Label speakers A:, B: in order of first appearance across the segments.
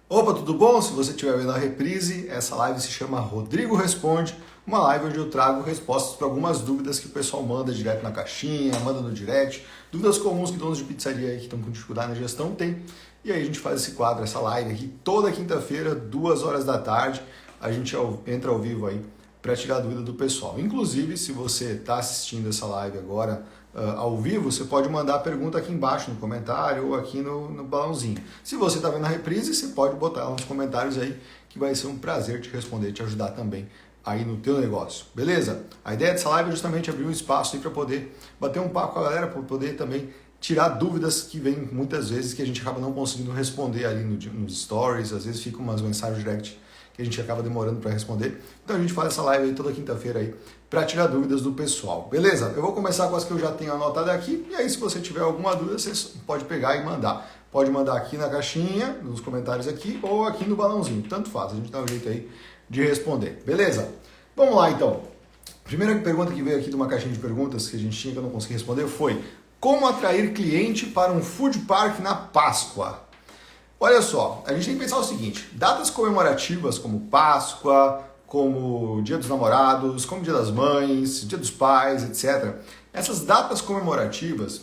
A: Opa, tudo bom? Se você estiver vendo a reprise, essa live se chama Rodrigo Responde, uma live onde eu trago respostas para algumas dúvidas que o pessoal manda direto na caixinha, manda no direct, dúvidas comuns que donos de pizzaria aí que estão com dificuldade na gestão têm. E aí a gente faz esse quadro, essa live aqui toda quinta-feira, 2 horas da tarde, a gente entra ao vivo aí para tirar a dúvida do pessoal. Inclusive, se você está assistindo essa live agora ao vivo, você pode mandar a pergunta aqui embaixo no comentário ou aqui no balãozinho. Se você está vendo a reprise, você pode botar ela nos comentários aí, que vai ser um prazer te responder, te ajudar também aí no teu negócio, beleza? A ideia dessa live é justamente abrir um espaço aí para poder bater um papo com a galera, para poder também tirar dúvidas que vêm muitas vezes que a gente acaba não conseguindo responder ali nos stories, às vezes ficam umas mensagens direct que a gente acaba demorando para responder. Então a gente faz essa live aí toda quinta-feira aí para tirar dúvidas do pessoal, beleza? Eu vou começar com as que eu já tenho anotado aqui, e aí se você tiver alguma dúvida, você pode pegar e mandar. Pode mandar aqui na caixinha, nos comentários aqui, ou aqui no balãozinho, tanto faz, a gente dá um jeito aí de responder, beleza? Vamos lá então. Primeira pergunta que veio aqui de uma caixinha de perguntas que a gente tinha que eu não consegui responder foi: como atrair cliente para um food park na Páscoa? Olha só, a gente tem que pensar o seguinte: datas comemorativas como Páscoa, como Dia dos Namorados, como Dia das Mães, Dia dos Pais, etc. Essas datas comemorativas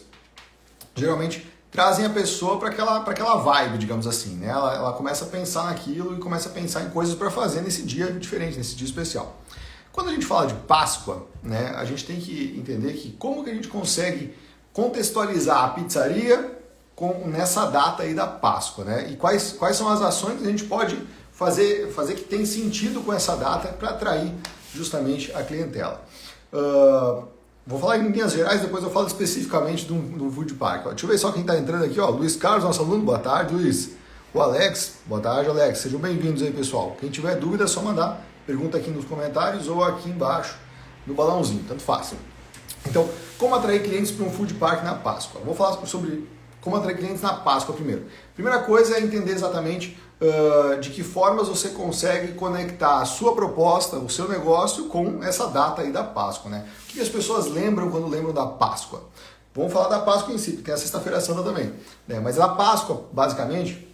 A: geralmente trazem a pessoa para aquela vibe, digamos assim, né? Ela começa a pensar naquilo e começa a pensar em coisas para fazer nesse dia diferente, nesse dia especial. Quando a gente fala de Páscoa, né, a gente tem que entender que como que a gente consegue contextualizar a pizzaria nessa data aí da Páscoa, né? E quais são as ações que a gente pode fazer que tem sentido com essa data para atrair justamente a clientela. Vou falar em linhas gerais, depois eu falo especificamente do food park. Deixa eu ver só quem está entrando aqui, ó. Luiz Carlos, nosso aluno, boa tarde, Luiz. O Alex, boa tarde, Alex. Sejam bem-vindos aí, pessoal. Quem tiver dúvida é só mandar pergunta aqui nos comentários ou aqui embaixo no balãozinho, tanto faz. Então, como atrair clientes para um food park na Páscoa? Vou falar sobre como atrair clientes na Páscoa primeiro. Primeira coisa é entender exatamente de que formas você consegue conectar a sua proposta, o seu negócio com essa data aí da Páscoa, né? O que as pessoas lembram quando lembram da Páscoa? Vamos falar da Páscoa em si, porque tem a Sexta-feira Santa também, né? Mas a Páscoa, basicamente,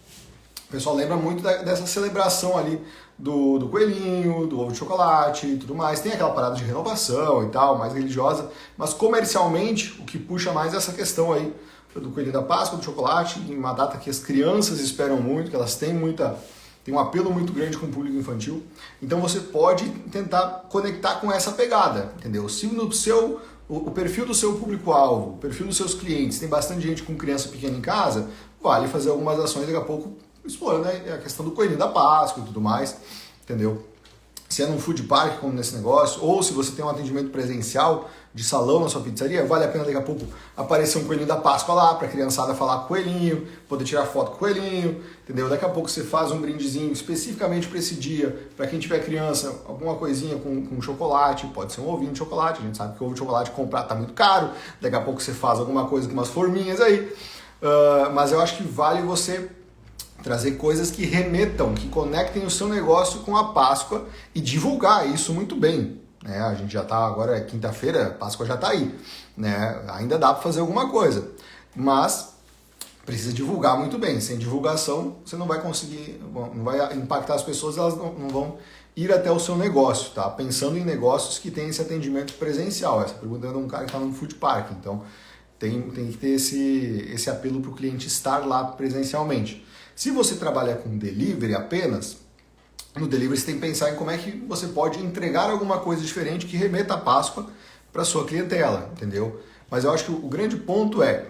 A: o pessoal lembra muito dessa celebração ali do coelhinho, do ovo de chocolate e tudo mais. Tem aquela parada de renovação e tal, mais religiosa, mas comercialmente o que puxa mais é essa questão aí do coelhinho da Páscoa, do chocolate, em uma data que as crianças esperam muito, que elas têm um apelo muito grande com o público infantil. Então você pode tentar conectar com essa pegada, entendeu? Se no o perfil do seu público-alvo, o perfil dos seus clientes, tem bastante gente com criança pequena em casa, vale fazer algumas ações daqui a pouco explorando, né, a questão do coelhinho da Páscoa e tudo mais, entendeu? Se é num food park, como nesse negócio, ou se você tem um atendimento presencial de salão na sua pizzaria, vale a pena daqui a pouco aparecer um coelhinho da Páscoa lá, para a criançada falar com o coelhinho, poder tirar foto com o coelhinho, entendeu? Daqui a pouco você faz um brindezinho especificamente para esse dia, para quem tiver criança, alguma coisinha com chocolate, pode ser um ovinho de chocolate, a gente sabe que o ovo de chocolate comprar tá muito caro, daqui a pouco você faz alguma coisa com umas forminhas aí, mas eu acho que vale você trazer coisas que remetam, que conectem o seu negócio com a Páscoa e divulgar isso muito bem, né? A gente já está agora, é quinta-feira, Páscoa já está aí, né? Ainda dá para fazer alguma coisa, mas precisa divulgar muito bem. Sem divulgação, você não vai conseguir, não vai impactar as pessoas, elas não vão ir até o seu negócio, tá? Pensando em negócios que têm esse atendimento presencial. Essa pergunta é de um cara que está num food park, então tem que ter esse apelo para o cliente estar lá presencialmente. Se você trabalha com delivery apenas, no delivery você tem que pensar em como é que você pode entregar alguma coisa diferente que remeta a Páscoa para a sua clientela, entendeu? Mas eu acho que o grande ponto é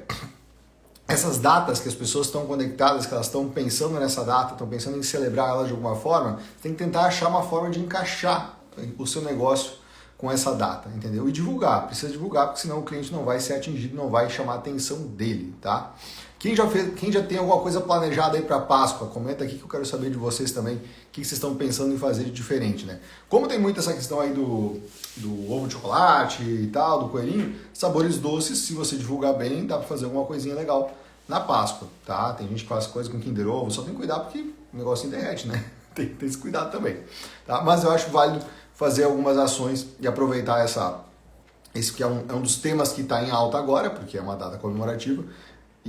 A: essas datas que as pessoas estão conectadas, que elas estão pensando nessa data, estão pensando em celebrar ela de alguma forma, você tem que tentar achar uma forma de encaixar o seu negócio com essa data, entendeu? E divulgar, precisa divulgar, porque senão o cliente não vai ser atingido, não vai chamar a atenção dele, tá? Quem já tem alguma coisa planejada aí para Páscoa, comenta aqui que eu quero saber de vocês também, o que vocês estão pensando em fazer de diferente, né? Como tem muito essa questão aí do ovo de chocolate e tal, do coelhinho, sabores doces, se você divulgar bem, dá para fazer alguma coisinha legal na Páscoa, tá? Tem gente que faz coisa com Kinder Ovo, só tem que cuidar porque o negocinho derrete, né? Tem esse cuidado também, tá? Mas eu acho válido fazer algumas ações e aproveitar esse que é um dos temas que está em alta agora, porque é uma data comemorativa,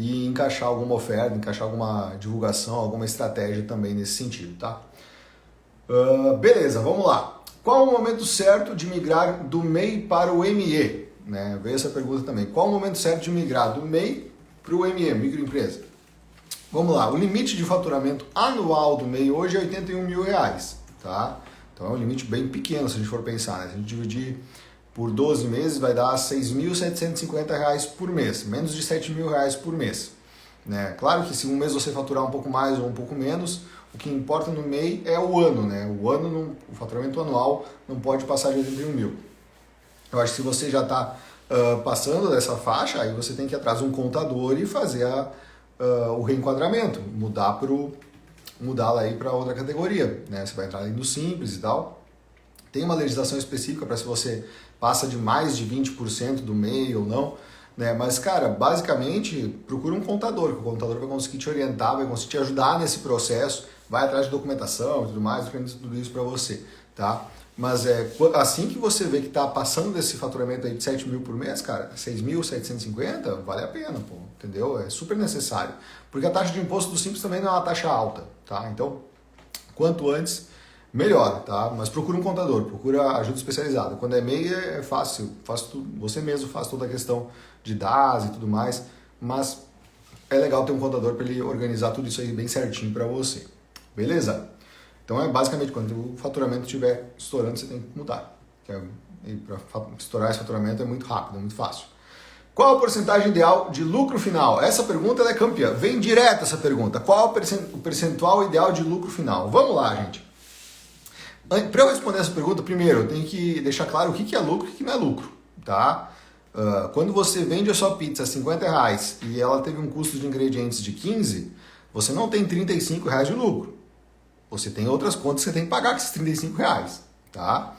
A: e encaixar alguma oferta, encaixar alguma divulgação, alguma estratégia também nesse sentido, tá? Beleza, vamos lá. Qual o momento certo de migrar do MEI para o ME? Né? Veio essa pergunta também. Qual o momento certo de migrar do MEI para o ME, microempresa? Vamos lá, o limite de faturamento anual do MEI hoje é R$81 mil, tá? Então é um limite bem pequeno se a gente for pensar, né? Se a gente dividir por 12 meses vai dar R$ 6.750 por mês, menos de R$ 7 mil por mês. Né? Claro que se um mês você faturar um pouco mais ou um pouco menos, o que importa no MEI é o ano, né? O faturamento anual não pode passar de 81 mil. Eu acho que se você já está passando dessa faixa, aí você tem que ir atrás de um contador e fazer o reenquadramento, mudar lá aí para outra categoria, né? Você vai entrar ali no Simples e tal. Tem uma legislação específica para se você passa de mais de 20% do MEI ou não, né? Mas, cara, basicamente, procura um contador, que o contador vai conseguir te orientar, vai conseguir te ajudar nesse processo, vai atrás de documentação e tudo mais, organiza tudo isso para você, tá? Mas assim que você vê que está passando desse faturamento aí de 7 mil por mês, cara, 6.750, vale a pena, pô, entendeu? É super necessário. Porque a taxa de imposto do Simples também não é uma taxa alta, tá? Então, quanto antes, melhor, tá? Mas procura um contador, procura ajuda especializada. Quando é MEI é fácil, você mesmo faz toda a questão de DAS e tudo mais, mas é legal ter um contador para ele organizar tudo isso aí bem certinho para você. Beleza? Então é basicamente quando o faturamento estiver estourando, você tem que mudar. Para estourar esse faturamento é muito rápido, é muito fácil. Qual a porcentagem ideal de lucro final? Essa pergunta ela é campeã. Vem direto essa pergunta. Qual o percentual ideal de lucro final? Vamos lá, gente. Para eu responder essa pergunta, primeiro eu tenho que deixar claro o que é lucro e o que não é lucro. Tá? Quando você vende a sua pizza a R$50 e ela teve um custo de ingredientes de 15, você não tem R$35 de lucro. Você tem outras contas que você tem que pagar com esses R$35, tá?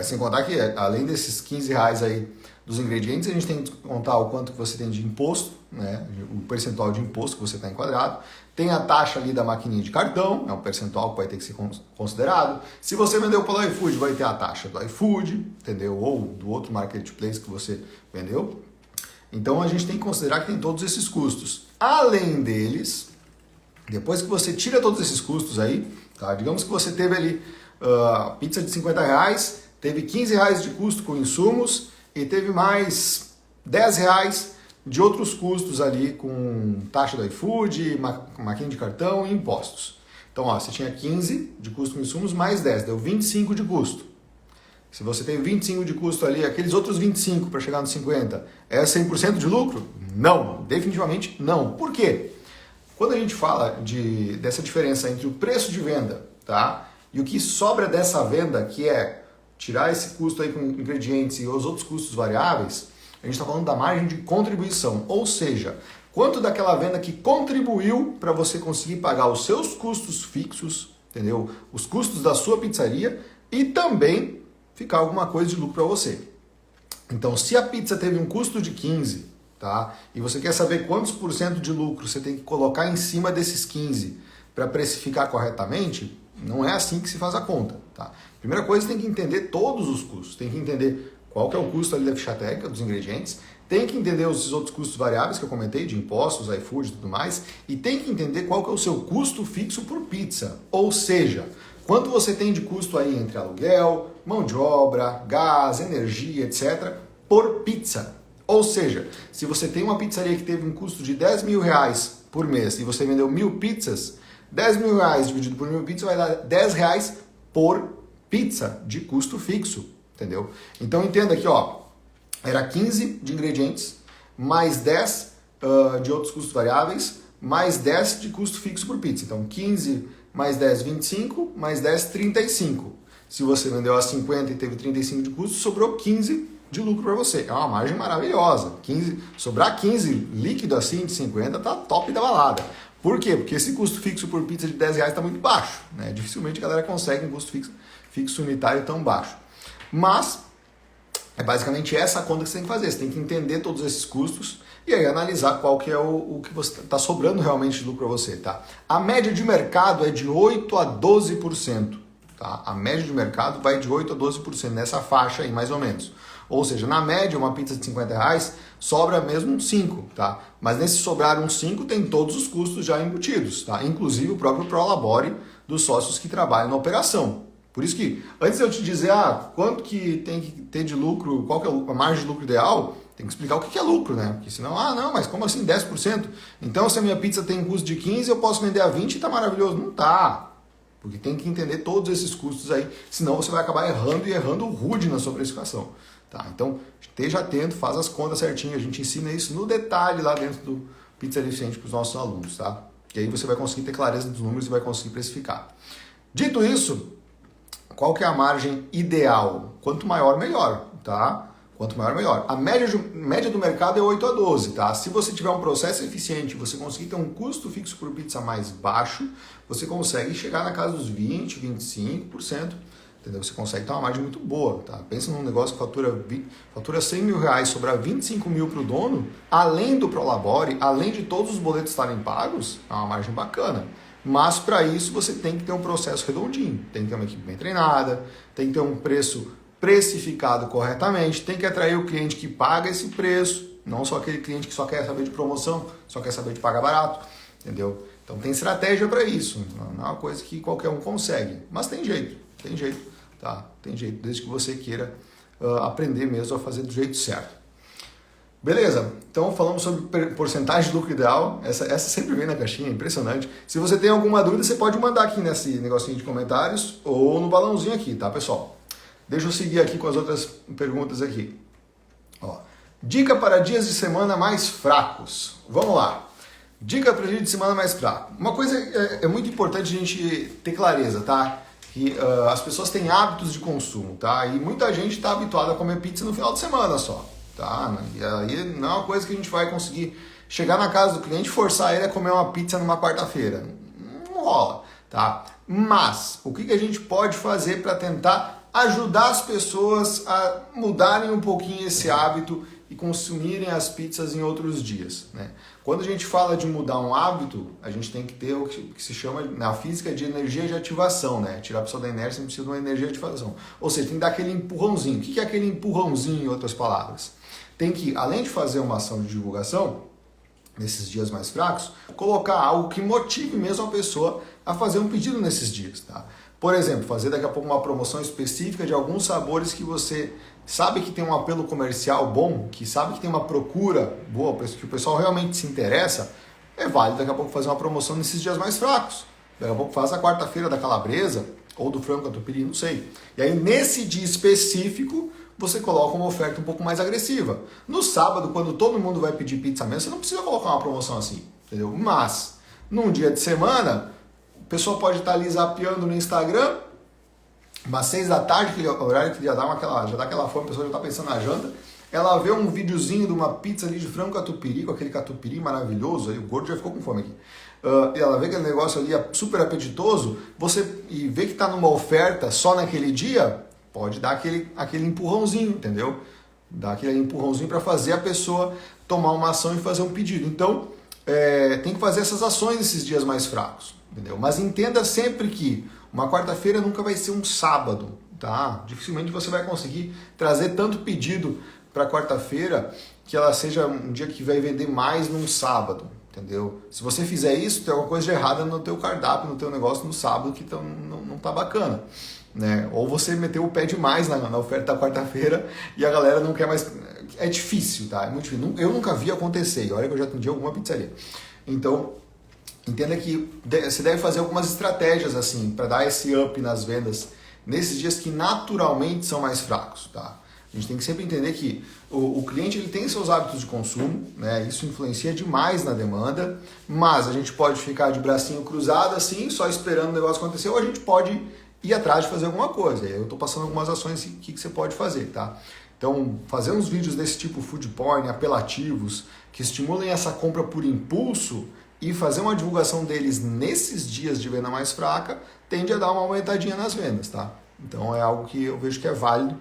A: Sem contar que, além desses R$15 aí dos ingredientes, a gente tem que contar o quanto que você tem de imposto, né? O percentual de imposto que você está enquadrado. Tem a taxa ali da maquininha de cartão, é um percentual que vai ter que ser considerado. Se você vendeu pelo iFood, vai ter a taxa do iFood, entendeu? Ou do outro marketplace que você vendeu. Então, a gente tem que considerar que tem todos esses custos. Além deles, depois que você tira todos esses custos aí, tá? Digamos que você teve ali pizza de R$50, teve R$15 de custo com insumos e teve mais R$10 de outros custos ali com taxa do iFood, maquininha de cartão e impostos. Então, ó, você tinha 15 de custo com insumos mais 10, deu 25 de custo. Se você tem 25 de custo ali, aqueles outros 25 para chegar nos 50, é 100% de lucro? Não, definitivamente não. Por quê? Quando a gente fala dessa diferença entre o preço de venda, tá, e o que sobra dessa venda, que é tirar esse custo aí com ingredientes e os outros custos variáveis, a gente está falando da margem de contribuição, ou seja, quanto daquela venda que contribuiu para você conseguir pagar os seus custos fixos, entendeu? Os custos da sua pizzaria e também ficar alguma coisa de lucro para você. Então, se a pizza teve um custo de 15, tá? E você quer saber quantos por cento de lucro você tem que colocar em cima desses 15 para precificar corretamente, não é assim que se faz a conta, tá? Primeira coisa, você tem que entender todos os custos, tem que entender qual que é o custo ali da ficha técnica, dos ingredientes, tem que entender os outros custos variáveis que eu comentei, de impostos, iFood e tudo mais, e tem que entender qual que é o seu custo fixo por pizza, ou seja, quanto você tem de custo aí entre aluguel, mão de obra, gás, energia, etc., por pizza. Ou seja, se você tem uma pizzaria que teve um custo de R$10 mil por mês e você vendeu 1.000 pizzas, R$10 mil dividido por 1.000 pizzas vai dar R$10 por pizza de custo fixo, entendeu? Então entenda aqui, ó, era 15 de ingredientes, mais 10 de outros custos variáveis, mais 10 de custo fixo por pizza. Então 15 mais 10, 25, mais 10, 35. Se você vendeu a 50 e teve 35 de custo, sobrou 15 de lucro para você. É uma margem maravilhosa. Sobrar 15 líquido assim de 50 tá top da balada. Por quê? Porque esse custo fixo por pizza de R$10 está muito baixo, né? Dificilmente a galera consegue um custo fixo unitário tão baixo. Mas é basicamente essa conta que você tem que fazer. Você tem que entender todos esses custos e aí analisar qual que é o que você está sobrando realmente de lucro para você, tá? A média de mercado é de 8 a 12%, tá? A média de mercado vai de 8 a 12% nessa faixa aí, mais ou menos. Ou seja, na média, uma pizza de R$ 50 sobra mesmo uns 5, tá? Mas nesse sobrar uns 5 tem todos os custos já embutidos, tá? Inclusive o próprio prolabore dos sócios que trabalham na operação. Por isso que, antes de eu te dizer quanto que tem que ter de lucro, qual que é a margem de lucro ideal, tem que explicar o que é lucro, né? Porque senão, não, mas como assim 10%? Então, se a minha pizza tem custo de 15, eu posso vender a 20 e tá maravilhoso. Não tá. Porque tem que entender todos esses custos aí, senão você vai acabar errando e errando rude na sua precificação. Tá? Então, esteja atento, faz as contas certinho, a gente ensina isso no detalhe lá dentro do Pizzaria Eficiente para os nossos alunos, tá? E aí você vai conseguir ter clareza dos números e vai conseguir precificar. Dito isso, qual que é a margem ideal? Quanto maior, melhor, tá? Quanto maior, melhor. A média do mercado é 8 a 12, tá? Se você tiver um processo eficiente, você conseguir ter um custo fixo por pizza mais baixo, você consegue chegar na casa dos 20, 25%, entendeu? Você consegue ter uma margem muito boa, tá? Pensa num negócio que fatura R$100 mil, sobrar 25 mil para o dono, além do prolabore, além de todos os boletos estarem pagos, é uma margem bacana. Mas para isso você tem que ter um processo redondinho, tem que ter uma equipe bem treinada, tem que ter um preço precificado corretamente, tem que atrair o cliente que paga esse preço, não só aquele cliente que só quer saber de promoção, só quer saber de pagar barato, entendeu? Então tem estratégia para isso, não é uma coisa que qualquer um consegue, mas tem jeito, tá? Tem jeito, desde que você queira aprender mesmo a fazer do jeito certo. Beleza, então falamos sobre porcentagem de lucro ideal, essa sempre vem na caixinha, impressionante. Se você tem alguma dúvida, você pode mandar aqui nesse negocinho de comentários ou no balãozinho aqui, tá, pessoal? Deixa eu seguir aqui com as outras perguntas aqui. Ó, dica para dias de semana mais fracos. Vamos lá. Dica para dia de semana mais fraco. Uma coisa é muito importante a gente ter clareza, tá? Que as pessoas têm hábitos de consumo, tá? E muita gente está habituada a comer pizza no final de semana só. Tá? E aí não é uma coisa que a gente vai conseguir chegar na casa do cliente e forçar ele a comer uma pizza numa quarta-feira. Não rola, tá? Mas o que a gente pode fazer para tentar ajudar as pessoas a mudarem um pouquinho esse hábito e consumirem as pizzas em outros dias, né? Quando a gente fala de mudar um hábito, a gente tem que ter o que se chama na física de energia de ativação, né? Tirar a pessoa da inércia, a gente precisa de uma energia de ativação. Ou seja, tem que dar aquele empurrãozinho. O que é aquele empurrãozinho, em outras palavras? Tem que, além de fazer uma ação de divulgação, nesses dias mais fracos, colocar algo que motive mesmo a pessoa a fazer um pedido nesses dias, tá? Por exemplo, fazer daqui a pouco uma promoção específica de alguns sabores que você sabe que tem um apelo comercial bom, que sabe que tem uma procura boa, que o pessoal realmente se interessa, é válido daqui a pouco fazer uma promoção nesses dias mais fracos. Daqui a pouco faz a quarta-feira da calabresa, ou do frango catupiry, não sei. E aí, nesse dia específico, você coloca uma oferta um pouco mais agressiva. No sábado, quando todo mundo vai pedir pizza mesmo, você não precisa colocar uma promoção assim, entendeu? Mas, num dia de semana, o pessoal pode estar ali zapeando no Instagram, umas 6 da tarde, que é o horário que já dá aquela fome, a pessoa já está pensando na janta, ela vê um videozinho de uma pizza ali de frango catupiry, com aquele catupiry maravilhoso, aí o gordo já ficou com fome aqui. E ela vê aquele negócio ali super apetitoso, e vê que está numa oferta só naquele dia, pode dar aquele empurrãozinho, entendeu? Dar aquele empurrãozinho para fazer a pessoa tomar uma ação e fazer um pedido. Então, tem que fazer essas ações nesses dias mais fracos, entendeu? Mas entenda sempre que uma quarta-feira nunca vai ser um sábado, tá? Dificilmente você vai conseguir trazer tanto pedido para quarta-feira que ela seja um dia que vai vender mais num sábado, entendeu? Se você fizer isso, tem alguma coisa de errada no teu cardápio, no teu negócio no sábado que não tá bacana, né? Ou você meteu o pé demais na oferta da quarta-feira e a galera não quer mais. É difícil, tá? É muito difícil. Eu nunca vi acontecer, e olha que eu já atendi alguma pizzaria. Então, entenda que você deve fazer algumas estratégias assim para dar esse up nas vendas nesses dias que naturalmente são mais fracos, tá? A gente tem que sempre entender que o cliente ele tem seus hábitos de consumo, né? Isso influencia demais na demanda, mas a gente pode ficar de bracinho cruzado assim, só esperando o negócio acontecer, ou a gente pode ir atrás de fazer alguma coisa. E aí eu estou passando algumas ações que você pode fazer, tá? Então, fazer uns vídeos desse tipo food porn, apelativos, que estimulem essa compra por impulso e fazer uma divulgação deles nesses dias de venda mais fraca, tende a dar uma aumentadinha nas vendas, tá? Então é algo que eu vejo que é válido.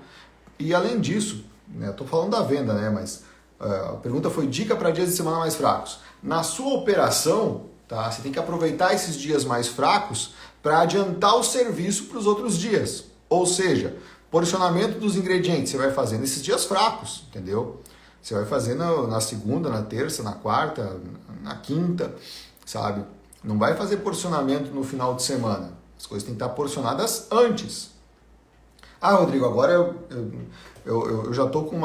A: E além disso, né, eu estou falando da venda, né, mas a pergunta foi dica para dias de semana mais fracos. Na sua operação, tá, você tem que aproveitar esses dias mais fracos para adiantar o serviço para os outros dias. Ou seja, Porcionamento dos ingredientes você vai fazer nesses dias fracos, entendeu? Você vai fazer na segunda, na terça, na quarta, na quinta, sabe? Não vai fazer porcionamento no final de semana. As coisas têm que estar porcionadas antes. Ah, Rodrigo, agora eu já estou com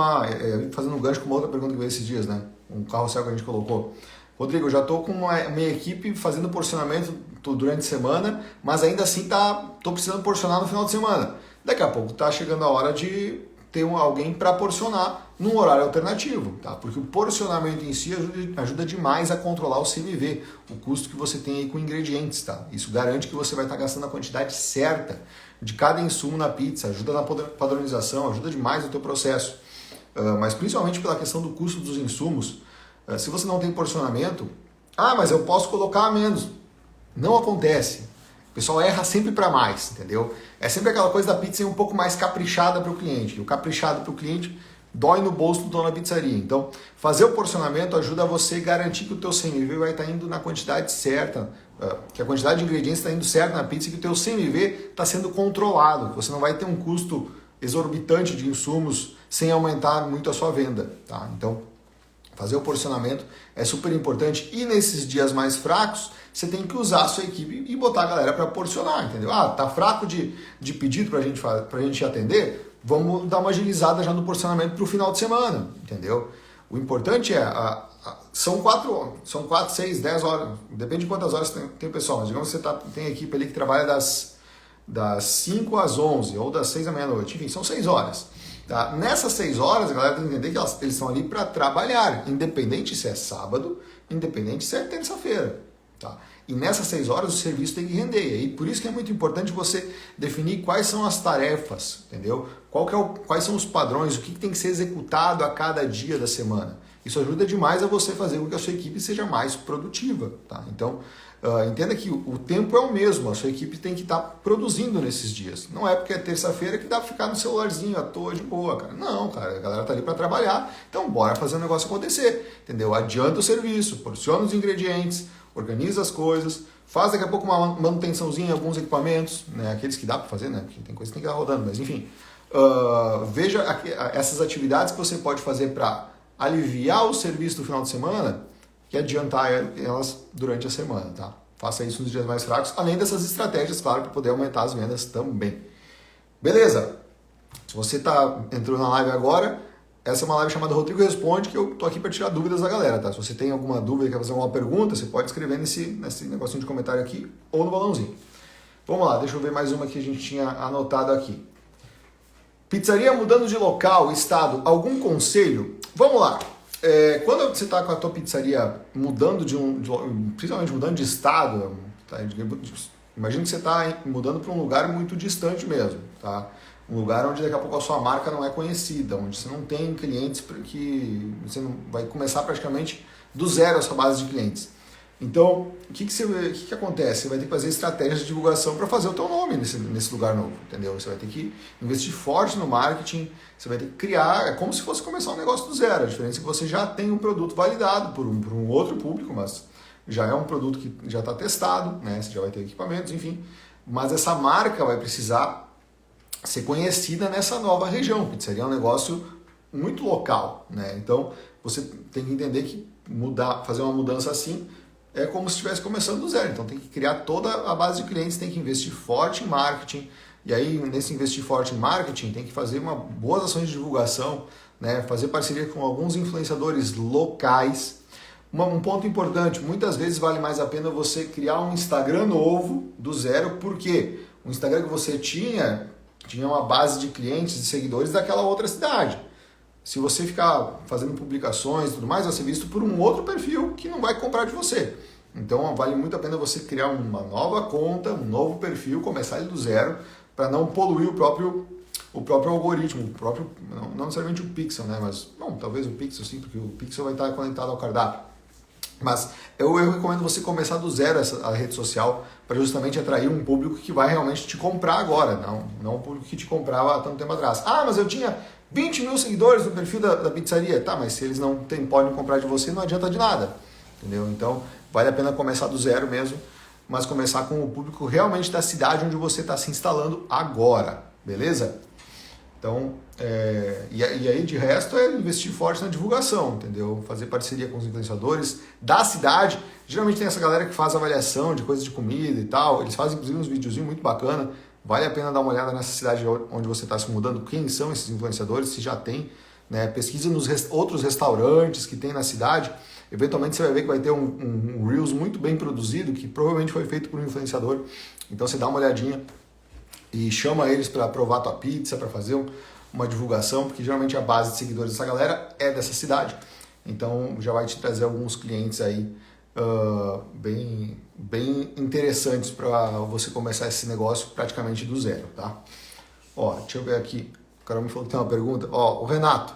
A: fazendo um gancho com uma outra pergunta que veio esses dias, né? Um carrossel que a gente colocou. Rodrigo, eu já estou com minha equipe fazendo porcionamento durante a semana, mas ainda assim estou precisando porcionar no final de semana. Daqui a pouco está chegando a hora de ter alguém para porcionar num horário alternativo, tá? Porque o porcionamento em si ajuda demais a controlar o CMV, o custo que você tem aí com ingredientes, tá? Isso garante que você vai estar gastando a quantidade certa de cada insumo na pizza, ajuda na padronização, ajuda demais no teu processo. Mas principalmente pela questão do custo dos insumos, se você não tem porcionamento, mas eu posso colocar a menos. Não acontece. O pessoal erra sempre para mais, entendeu? É sempre aquela coisa da pizza ser um pouco mais caprichada para o cliente. E o caprichado para o cliente dói no bolso do dono da pizzaria. Então, fazer o porcionamento ajuda você a garantir que o teu CMV vai estar indo na quantidade certa, que a quantidade de ingredientes está indo certo na pizza e que o teu CMV está sendo controlado. Que você não vai ter um custo exorbitante de insumos sem aumentar muito a sua venda, tá? Então, fazer o porcionamento é super importante e nesses dias mais fracos, você tem que usar a sua equipe e botar a galera para porcionar, entendeu? Tá fraco de pedido pra gente atender? Vamos dar uma agilizada já no porcionamento para o final de semana, entendeu? O importante são 4, 6, 10 horas, depende de quantas horas tem o pessoal, mas digamos que você tem a equipe ali que trabalha das 5 às 11 ou das 6 da meia-noite, enfim, são 6 horas. Tá? Nessas 6 horas, a galera tem que entender que eles estão ali para trabalhar, independente se é sábado, independente se é terça-feira. Tá? E nessas 6 horas o serviço tem que render. E por isso que é muito importante você definir quais são as tarefas, entendeu? Quais são os padrões, o que tem que ser executado a cada dia da semana. Isso ajuda demais a você fazer com que a sua equipe seja mais produtiva. Tá? Então, entenda que o tempo é o mesmo, a sua equipe tem que estar produzindo nesses dias. Não é porque é terça-feira que dá para ficar no celularzinho à toa de boa, cara. Não, cara, a galera tá ali para trabalhar, então bora fazer o negócio acontecer, entendeu? Adianta o serviço, porciona os ingredientes, organiza as coisas, faz daqui a pouco uma manutençãozinha em alguns equipamentos, né? Aqueles que dá para fazer, né? Porque tem coisa que tem que estar rodando, mas enfim. Veja essas atividades que você pode fazer para aliviar o serviço do final de semana e adiantar elas durante a semana, tá? Faça isso nos dias mais fracos, além dessas estratégias, claro, para poder aumentar as vendas também. Beleza? Se você entrou na live agora, essa é uma live chamada Rodrigo Responde, que eu tô aqui para tirar dúvidas da galera, tá? Se você tem alguma dúvida, quer fazer alguma pergunta, você pode escrever nesse negocinho de comentário aqui ou no balãozinho. Vamos lá, deixa eu ver mais uma que a gente tinha anotado aqui. Pizzaria mudando de local, estado, algum conselho? Vamos lá. Quando você está com a tua pizzaria mudando principalmente mudando de estado, tá? Imagina que você está mudando para um lugar muito distante mesmo, tá? Um lugar onde daqui a pouco a sua marca não é conhecida, onde você não tem clientes, que você não vai começar praticamente do zero a sua base de clientes. Então, o que acontece? Você vai ter que fazer estratégias de divulgação para fazer o teu nome nesse lugar novo, entendeu? Você vai ter que investir forte no marketing, você vai ter que criar, é como se fosse começar um negócio do zero. A diferença é que você já tem um produto validado por um outro público, mas já é um produto que já está testado, né? Você já vai ter equipamentos, enfim. Mas essa marca vai precisar ser conhecida nessa nova região. Pizzaria é um negócio muito local, né? Então, você tem que entender que fazer uma mudança assim é como se estivesse começando do zero. Então tem que criar toda a base de clientes, tem que investir forte em marketing. E aí, nesse investir forte em marketing, tem que fazer boas ações de divulgação, né? Fazer parceria com alguns influenciadores locais. Um ponto importante, muitas vezes vale mais a pena você criar um Instagram novo do zero, porque o Instagram que você tinha uma base de clientes e seguidores daquela outra cidade. Se você ficar fazendo publicações e tudo mais, vai ser visto por um outro perfil que não vai comprar de você. Então vale muito a pena você criar uma nova conta, um novo perfil, começar ele do zero, para não poluir o próprio algoritmo, não necessariamente o pixel, né? Mas, bom, talvez o pixel sim, porque o pixel vai estar conectado ao cardápio. Mas eu recomendo você começar do zero a rede social para justamente atrair um público que vai realmente te comprar agora, não um público que te comprava há tanto tempo atrás. Mas eu tinha 20 mil seguidores no perfil da pizzaria. Tá, mas se eles não podem comprar de você, não adianta de nada. Entendeu? Então, vale a pena começar do zero mesmo, mas começar com o público realmente da cidade onde você está se instalando agora. Beleza? Então, e aí de resto é investir forte na divulgação, entendeu? Fazer parceria com os influenciadores da cidade. Geralmente tem essa galera que faz avaliação de coisas de comida e tal. Eles fazem inclusive uns videozinhos muito bacana. Vale a pena dar uma olhada nessa cidade onde você está se mudando. Quem são esses influenciadores? Se já tem, né? Pesquisa nos outros restaurantes que tem na cidade. Eventualmente você vai ver que vai ter um Reels muito bem produzido, que provavelmente foi feito por um influenciador. Então você dá uma olhadinha e chama eles para provar tua pizza, para fazer uma divulgação, porque geralmente a base de seguidores dessa galera é dessa cidade. Então já vai te trazer alguns clientes aí bem interessantes para você começar esse negócio praticamente do zero, tá? Ó, deixa eu ver aqui. O cara me falou que tem uma pergunta. Ó, o Renato.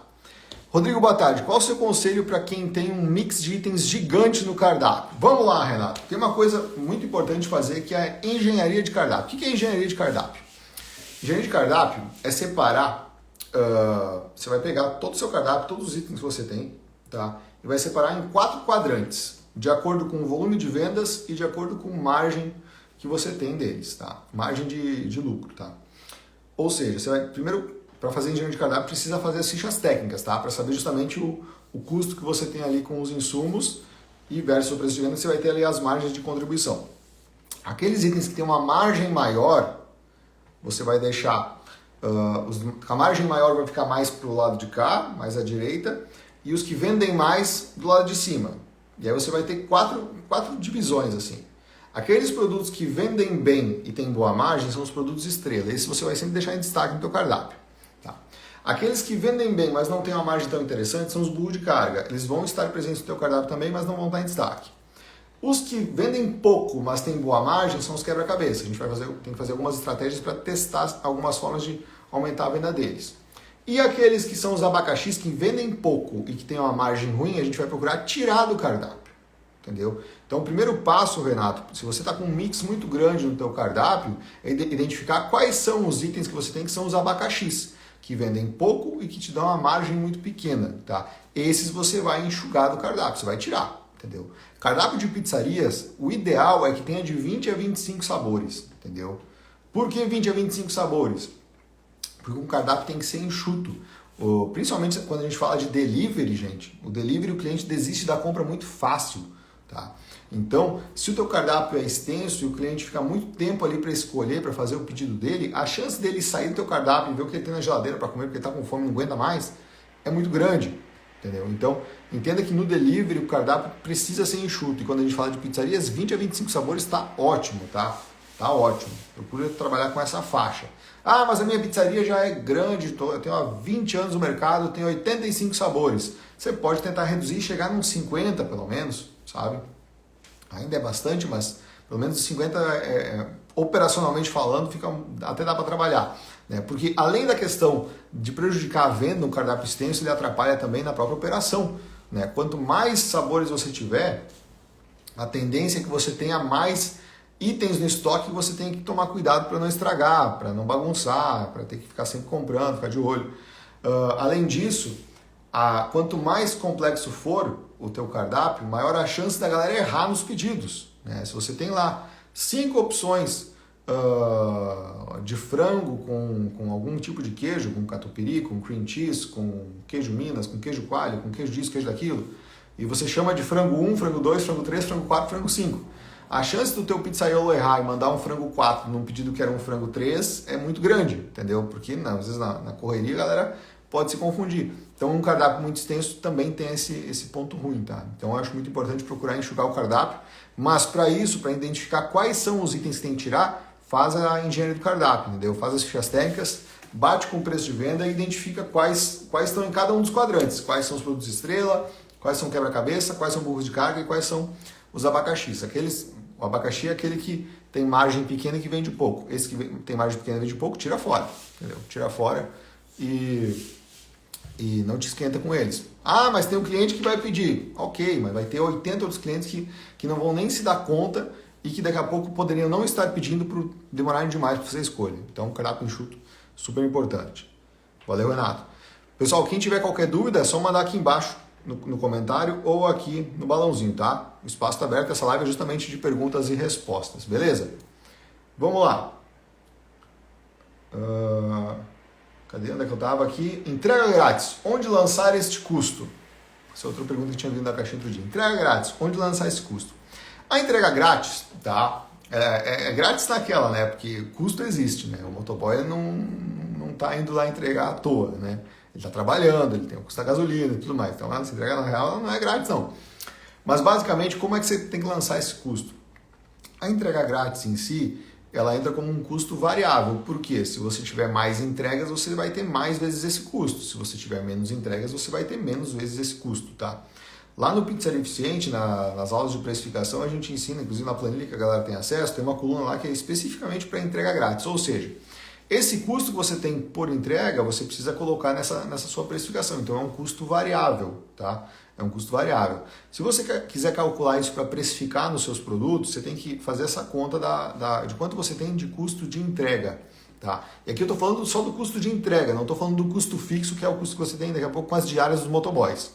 A: Rodrigo, boa tarde. Qual o seu conselho para quem tem um mix de itens gigante no cardápio? Vamos lá, Renato. Tem uma coisa muito importante fazer que é a engenharia de cardápio. O que é engenharia de cardápio? Engenharia de cardápio é separar, você vai pegar todo o seu cardápio, todos os itens que você tem, tá? E vai separar em 4 quadrantes, de acordo com o volume de vendas e de acordo com a margem que você tem deles, tá? Margem de lucro, tá? Ou seja, você vai, primeiro, para fazer engenharia de cardápio, precisa fazer as fichas técnicas, tá? Para saber justamente o custo que você tem ali com os insumos e versus o preço de venda, você vai ter ali as margens de contribuição. Aqueles itens que têm uma margem maior, você vai deixar, a margem maior vai ficar mais para o lado de cá, mais à direita, e os que vendem mais do lado de cima. E aí você vai ter quatro divisões assim. Aqueles produtos que vendem bem e têm boa margem são os produtos estrela. Esses você vai sempre deixar em destaque no teu cardápio. Tá? Aqueles que vendem bem, mas não têm uma margem tão interessante, são os burros de carga. Eles vão estar presentes no teu cardápio também, mas não vão estar em destaque. Os que vendem pouco, mas têm boa margem, são os quebra-cabeça. A gente tem que fazer algumas estratégias para testar algumas formas de aumentar a venda deles. E aqueles que são os abacaxis, que vendem pouco e que têm uma margem ruim, a gente vai procurar tirar do cardápio. Entendeu? Então, o primeiro passo, Renato, se você está com um mix muito grande no teu cardápio, é identificar quais são os itens que você tem, que são os abacaxis, que vendem pouco e que te dão uma margem muito pequena. Tá? Esses você vai enxugar do cardápio, você vai tirar. Entendeu? Cardápio de pizzarias, o ideal é que tenha de 20 a 25 sabores, entendeu? Por que 20 a 25 sabores? Porque um cardápio tem que ser enxuto. Principalmente quando a gente fala de delivery, gente. O delivery, o cliente desiste da compra muito fácil, tá? Então, se o teu cardápio é extenso e o cliente fica muito tempo ali para escolher, para fazer o pedido dele, a chance dele sair do teu cardápio e ver o que ele tem na geladeira para comer porque ele está com fome e não aguenta mais, é muito grande. Entendeu? Então, entenda que no delivery o cardápio precisa ser enxuto. E quando a gente fala de pizzarias, 20 a 25 sabores está ótimo, tá? Tá ótimo. Procura trabalhar com essa faixa. Ah, mas a minha pizzaria já é grande, eu tenho há 20 anos no mercado, tenho 85 sabores. Você pode tentar reduzir e chegar nos 50, pelo menos, sabe? Ainda é bastante, mas pelo menos 50, operacionalmente falando, até dá para trabalhar. Né? Porque além da questão de prejudicar a venda no cardápio extenso, ele atrapalha também na própria operação. Né? Quanto mais sabores você tiver, a tendência é que você tenha mais itens no estoque, você tem que tomar cuidado para não estragar, para não bagunçar, para ter que ficar sempre comprando, ficar de olho. Além disso, quanto mais complexo for o teu cardápio, maior a chance da galera errar nos pedidos. Né? Se você tem lá 5 opções de frango com algum tipo de queijo, com catupiry, com cream cheese, com queijo Minas, com queijo coalho, com queijo disso, queijo daquilo, e você chama de frango 1, frango 2, frango 3, frango 4, frango 5. A chance do teu pizzaiolo errar e mandar um frango 4 num pedido que era um frango 3 é muito grande, entendeu? Porque não, às vezes na correria a galera pode se confundir. Então um cardápio muito extenso também tem esse ponto ruim, tá? Então eu acho muito importante procurar enxugar o cardápio, mas para isso, para identificar quais são os itens que tem que tirar, faz a engenharia do cardápio, entendeu? Faz as fichas técnicas, bate com o preço de venda e identifica quais estão em cada um dos quadrantes, quais são os produtos estrela, quais são quebra-cabeça, quais são burros de carga e quais são os abacaxis. O abacaxi é aquele que tem margem pequena e que vende pouco. Esse que tem margem pequena e vende pouco, tira fora, entendeu? Tira fora e não te esquenta com eles. Ah, mas tem um cliente que vai pedir. Ok, mas vai ter 80 outros clientes que não vão nem se dar conta e que daqui a pouco poderiam não estar pedindo por demorarem demais para fazer a escolha. Então, cardápio enxuto, super importante. Valeu, Renato. Pessoal, quem tiver qualquer dúvida, é só mandar aqui embaixo no comentário ou aqui no balãozinho, tá? O espaço está aberto, essa live é justamente de perguntas e respostas, beleza? Vamos lá. Cadê? Onde é que eu estava aqui? Entrega grátis. Onde lançar este custo? Essa é outra pergunta que tinha vindo da caixinha outro dia. Entrega grátis. Onde lançar esse custo? A entrega grátis, tá? É grátis naquela, né? Porque custo existe, né? O motoboy não tá indo lá entregar à toa, né? Ele está trabalhando, ele tem o custo da gasolina e tudo mais. Então, essa entrega na real não é grátis, não. Mas, basicamente, como é que você tem que lançar esse custo? A entrega grátis em si, ela entra como um custo variável. Por quê? Se você tiver mais entregas, você vai ter mais vezes esse custo. Se você tiver menos entregas, você vai ter menos vezes esse custo, tá? Lá no Pizzaria Eficiente, nas aulas de precificação, a gente ensina, inclusive na planilha que a galera tem acesso, tem uma coluna lá que é especificamente para entrega grátis. Ou seja, esse custo que você tem por entrega, você precisa colocar nessa sua precificação. Então é um custo variável, tá? É um custo variável. Se você quiser calcular isso para precificar nos seus produtos, você tem que fazer essa conta de quanto você tem de custo de entrega. Tá? E aqui eu estou falando só do custo de entrega, não estou falando do custo fixo, que é o custo que você tem daqui a pouco com as diárias dos motoboys.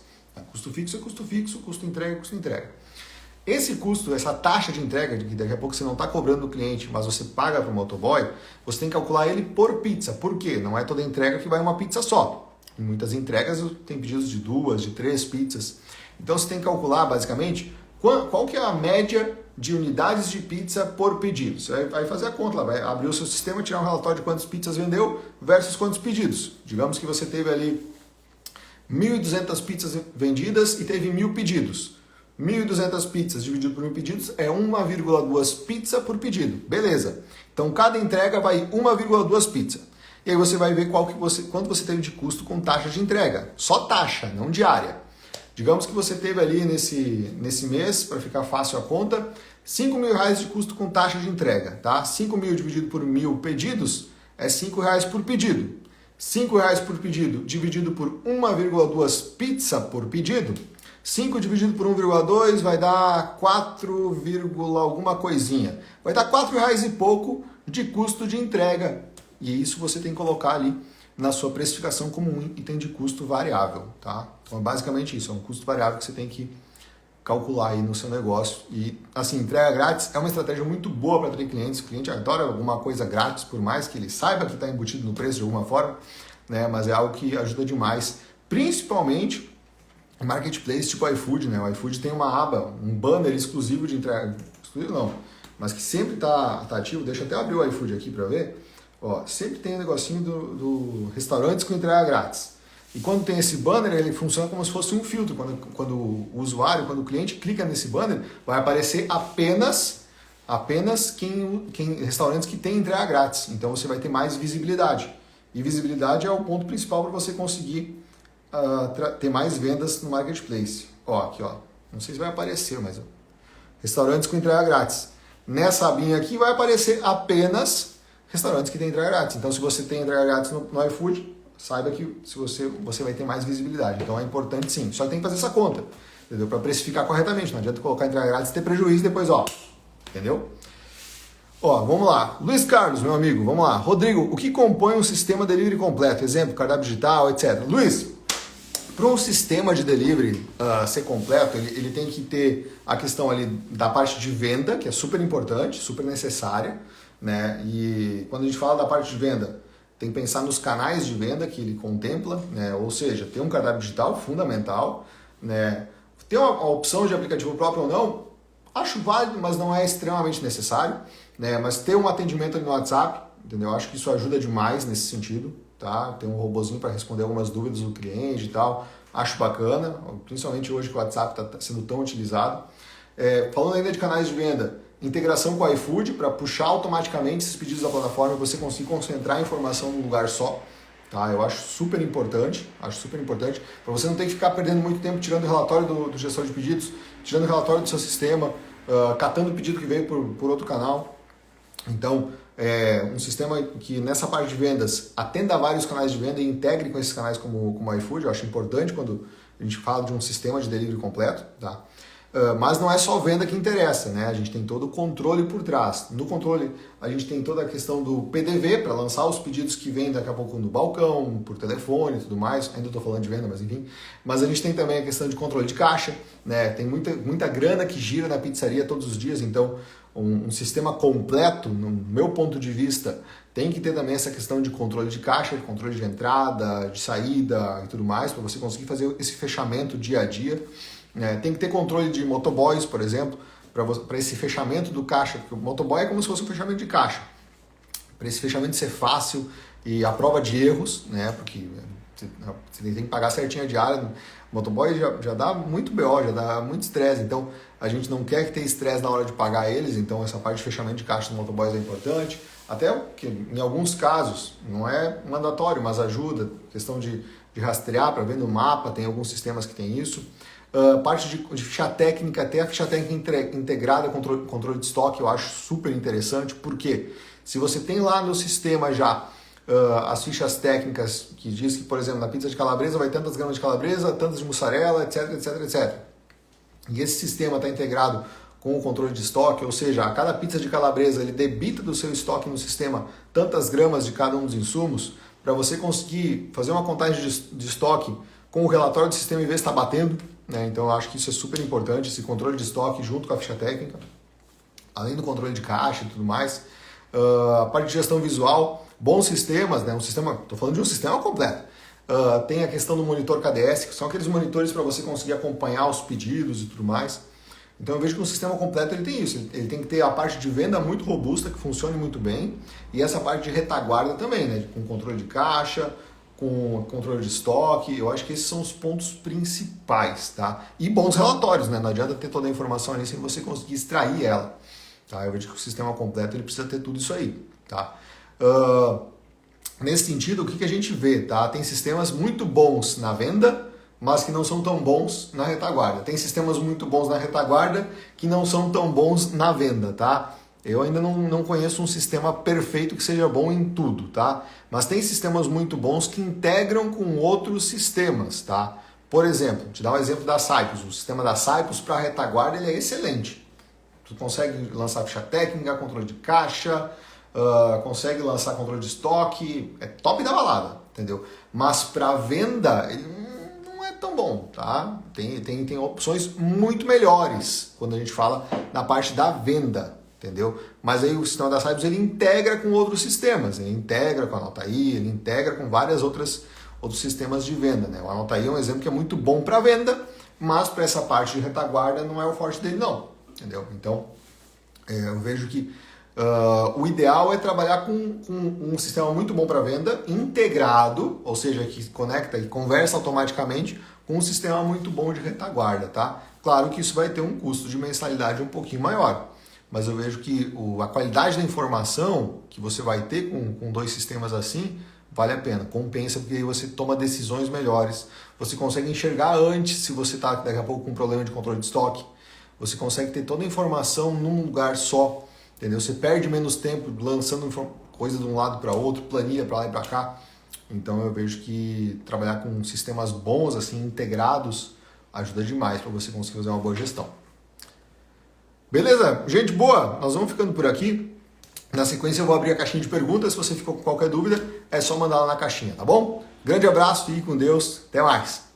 A: Custo fixo é custo fixo, custo entrega é custo entrega. Esse custo, essa taxa de entrega, que daqui a pouco você não está cobrando do cliente, mas você paga para o motoboy, você tem que calcular ele por pizza. Por quê? Não é toda entrega que vai uma pizza só. Em muitas entregas tem pedidos de 2, de 3 pizzas. Então você tem que calcular basicamente qual que é a média de unidades de pizza por pedido. Você vai fazer a conta lá, vai abrir o seu sistema, tirar um relatório de quantas pizzas vendeu versus quantos pedidos. Digamos que você teve ali 1.200 pizzas vendidas e teve 1.000 pedidos. 1.200 pizzas dividido por 1.000 pedidos é 1,2 pizza por pedido. Beleza. Então cada entrega vai 1,2 pizza. E aí você vai ver quanto você teve de custo com taxa de entrega. Só taxa, não diária. Digamos que você teve ali nesse mês, para ficar fácil a conta, R$5.000 de custo com taxa de entrega. Tá? 5.000 dividido por 1.000 pedidos é R$5 por pedido. R$5 por pedido dividido por 1,2 pizza por pedido. 5 dividido por 1,2 vai dar 4, alguma coisinha. Vai dar R$4 e pouco de custo de entrega. E isso você tem que colocar ali na sua precificação como um item de custo variável, tá? Então é basicamente isso, é um custo variável que você tem que calcular aí no seu negócio. E assim, entrega grátis é uma estratégia muito boa para atrair clientes. O cliente adora alguma coisa grátis, por mais que ele saiba que está embutido no preço de alguma forma, né? Mas é algo que ajuda demais, principalmente marketplace tipo iFood, né? O iFood tem uma aba, um banner exclusivo de entrega, exclusivo não, mas que sempre está ativo. Deixa eu até abrir o iFood aqui para ver. Ó, sempre tem um negocinho do restaurantes com entrega grátis. E quando tem esse banner, ele funciona como se fosse um filtro. Quando o usuário, quando o cliente clica nesse banner, vai aparecer apenas restaurantes que têm entrega grátis. Então você vai ter mais visibilidade. E visibilidade é o ponto principal para você conseguir ter mais vendas no marketplace. Ó, aqui, ó. Não sei se vai aparecer, mas restaurantes com entrega grátis. Nessa abinha aqui vai aparecer apenas restaurantes que têm entrega grátis. Então, se você tem entrega grátis no iFood, saiba que você vai ter mais visibilidade. Então, é importante sim. Só que tem que fazer essa conta, entendeu? Para precificar corretamente. Não adianta colocar entrega grátis e ter prejuízo depois, ó. Entendeu? Ó, vamos lá. Luiz Carlos, meu amigo, vamos lá. Rodrigo, o que compõe um sistema delivery completo? Exemplo, cardápio digital, etc. Luiz, para um sistema de delivery ser completo, ele tem que ter a questão ali da parte de venda, que é super importante, super necessária, né? E quando a gente fala da parte de venda, tem que pensar nos canais de venda que ele contempla, né? Ou seja, ter um cardápio digital fundamental, né? Ter uma opção de aplicativo próprio ou não, acho válido, mas não é extremamente necessário, né? Mas ter um atendimento ali no WhatsApp, entendeu? Acho que isso ajuda demais nesse sentido, tá? Ter um robozinho para responder algumas dúvidas do cliente e tal, acho bacana, principalmente hoje que o WhatsApp está sendo tão utilizado. Falando ainda de canais de venda, integração com o iFood para puxar automaticamente esses pedidos da plataforma e você conseguir concentrar a informação num lugar só. Tá? Eu acho super importante para você não ter que ficar perdendo muito tempo tirando o relatório do gestor de pedidos, tirando o relatório do seu sistema, catando o pedido que veio por outro canal. Então, um sistema que nessa parte de vendas atenda a vários canais de venda e integre com esses canais como o iFood, eu acho importante quando a gente fala de um sistema de delivery completo, tá? Mas não é só venda que interessa, né? A gente tem todo o controle por trás. No controle, a gente tem toda a questão do PDV para lançar os pedidos que vêm daqui a pouco no balcão, por telefone e tudo mais. Ainda estou falando de venda, mas enfim. Mas a gente tem também a questão de controle de caixa, né? Tem muita grana que gira na pizzaria todos os dias, então um sistema completo, no meu ponto de vista, tem que ter também essa questão de controle de caixa, de controle de entrada, de saída e tudo mais, para você conseguir fazer esse fechamento dia a dia. Tem que ter controle de motoboys, por exemplo, para esse fechamento do caixa, porque o motoboy é como se fosse um fechamento de caixa. Para esse fechamento ser fácil e a prova de erros, né, porque você tem que pagar certinho a diária. O motoboy já dá muito BO, já dá muito estresse, então a gente não quer que tenha estresse na hora de pagar eles, então essa parte de fechamento de caixa do motoboy é importante. Até que em alguns casos, não é mandatório, mas ajuda, questão de rastrear para ver no mapa, tem alguns sistemas que tem isso. Parte de ficha técnica, até a ficha técnica integrada com controle de estoque, eu acho super interessante, porque se você tem lá no sistema já as fichas técnicas que diz que, por exemplo, na pizza de calabresa vai tantas gramas de calabresa, tantas de mussarela, etc, etc, etc. E esse sistema está integrado com o controle de estoque, ou seja, a cada pizza de calabresa ele debita do seu estoque no sistema tantas gramas de cada um dos insumos, para você conseguir fazer uma contagem de estoque com o relatório do sistema e ver se está batendo. Né? Então eu acho que isso é super importante, esse controle de estoque junto com a ficha técnica, além do controle de caixa e tudo mais. A parte de gestão visual, bons sistemas, né? Estou falando de um sistema completo. Tem a questão do monitor KDS, que são aqueles monitores para você conseguir acompanhar os pedidos e tudo mais. Então eu vejo que um sistema completo ele tem isso, ele tem que ter a parte de venda muito robusta, que funcione muito bem, e essa parte de retaguarda também, né? Com controle de caixa, com controle de estoque. Eu acho que esses são os pontos principais, tá? E bons relatórios, né? Não adianta ter toda a informação ali sem você conseguir extrair ela. Tá? Eu vejo que o sistema completo ele precisa ter tudo isso aí, tá? Nesse sentido, o que a gente vê, tá? Tem sistemas muito bons na venda, mas que não são tão bons na retaguarda. Tem sistemas muito bons na retaguarda que não são tão bons na venda, tá? Eu ainda não conheço um sistema perfeito que seja bom em tudo, tá? Mas tem sistemas muito bons que integram com outros sistemas, tá? Por exemplo, te dar um exemplo da Cyprus. O sistema da Cyprus para retaguarda ele é excelente. Tu consegue lançar ficha técnica, controle de caixa, consegue lançar controle de estoque, é top da balada, entendeu? Mas para venda ele não é tão bom, tá? Tem opções muito melhores quando a gente fala na parte da venda, entendeu? Mas aí o sistema da Cyprus ele integra com outros sistemas, ele integra com a Anotaí, ele integra com vários outros sistemas de venda, né? O Anotaí é um exemplo que é muito bom para venda, mas para essa parte de retaguarda não é o forte dele não, entendeu? Então eu vejo que o ideal é trabalhar com um sistema muito bom para venda, integrado, ou seja, que conecta e conversa automaticamente com um sistema muito bom de retaguarda, tá? Claro que isso vai ter um custo de mensalidade um pouquinho maior, mas eu vejo que a qualidade da informação que você vai ter com dois sistemas assim, vale a pena, compensa, porque aí você toma decisões melhores, você consegue enxergar antes se você está daqui a pouco com um problema de controle de estoque, você consegue ter toda a informação num lugar só, entendeu? Você perde menos tempo lançando coisa de um lado para outro, planilha para lá e para cá. Então eu vejo que trabalhar com sistemas bons, assim, integrados, ajuda demais para você conseguir fazer uma boa gestão. Beleza? Gente boa, nós vamos ficando por aqui. Na sequência eu vou abrir a caixinha de perguntas. Se você ficou com qualquer dúvida, é só mandar lá na caixinha, tá bom? Grande abraço, fique com Deus, até mais!